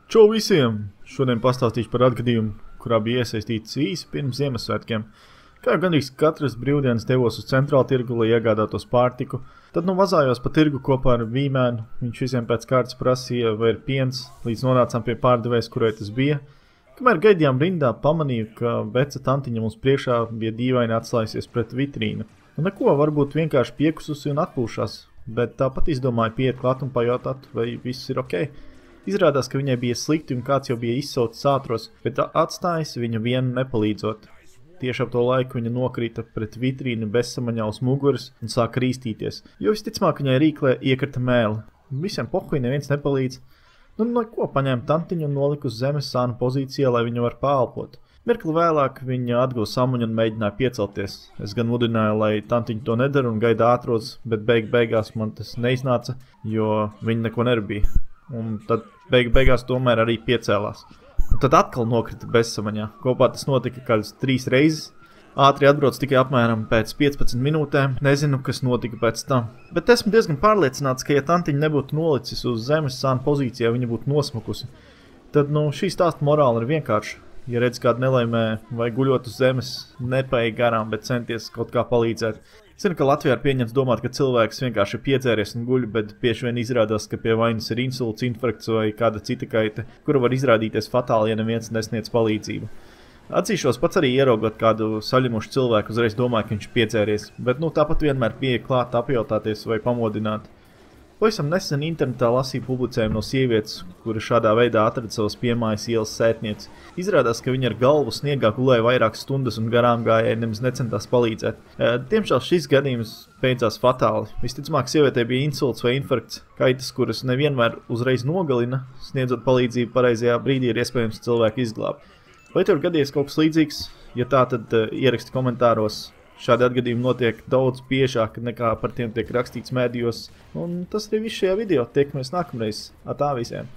Čau visiem! Šodien pastāstīšu par atgadījumu, kurā bija iesaistīts īsi pirms Ziemassvētkiem. Kā jau gandrīz katras brīvdienas devos uz centrālu tirgu, lai iegādātos pārtiku, tad vazājos pa tirgu kopā ar Vīmēnu. Viņš visiem pēc kārtas prasīja, vai ir piens, līdz nonācām pie pārdevējas, kurai tas bija. Kamēr gaidījām rindā, pamanīju, ka veca tantiņa mums priekšā bija dīvaini atslājusies pret vitrīnu. Neko, varbūt vienkārši piekususi un atpūšās, bet tāpat izdomāju pieiet klāt un pajautāt, vai viss ir ok. Izrādās, ka viņai bija slikti un kāds jau bija izsaucis ātros, bet atstājis viņu vienu nepalīdzot. Tieši ap to laiku viņa nokrita pret vitrīnu bezsamaņā uz muguras un sāka rīstīties, jo visticamāk viņai rīklē iekrita mēli. Visiem pohuji neviens nepalīdz. Ko paņēma tantiņu un noliku uz zemes sānu pozīcijā, lai viņa var paelpot. Mirkli vēlāk viņa atguva samuņu un mēģināja piecelties. Es gan mudināju, lai tantiņa to nedara un gaida ātros, bet beigās man tas neiznāca, jo viņa neko nerabīja. Un tad beigās tomēr arī piecēlās. Un tad atkal nokrita bezsamaņā. Kopā tas notika kādas 3 reizes. Ātri atbrauc tikai apmēram pēc 15 minūtēm. Nezinu, kas notika pēc tam. Bet esmu diezgan pārliecināts, ka ja tantiņa nebūtu nolicis uz zemes sānu pozīcijā, viņa būtu nosmukusi. Tad šī stāsta morāla ir vienkārša. Ja redz kādu nelaimē vai guļot uz zemes, nepaeja garām, bet centies kaut kā palīdzēt. Zinu, ka Latvijā ir pieņemts domāt, ka cilvēks vienkārši ir piedzēries un guļ, bet bieži vien izrādās, ka pie vainas ir insults, infarkts vai kāda cita kaita, kura var izrādīties fatāli, ja neviens nesniedz palīdzību. Atzīšos, pats arī ieraugot kādu saļimušu cilvēku, uzreiz domāju, ka viņš piedzēries, bet tāpat vienmēr pieeja klāt apjautāties vai pamodināt. Pavisam nesen internetā lasīju publicējumu no sievietes, kura šādā veidā atrada savas piemājas ielas sētnieci. Izrādās, ka viņa ar galvu sniegā gulēja vairākas stundas un garām gājēji nemaz necentās palīdzēt. Diemžēl šis gadījums beidzās fatāli. Visticamāk, sievietei bija insults vai infarkts, kaitas, kuras nevienmēr uzreiz nogalina, sniedzot palīdzību pareizajā brīdī ir iespējams cilvēku izglābt. Vai tev ir gadījies kaut kas līdzīgs? Ja tā, tad ieraksti komentāros. Šādi atgadījumi notiek daudz biežāk nekā par tiem tiek rakstīts mēdījos. Un tas arī viss šajā video. Tiekamies nākamreiz. Atā visiem!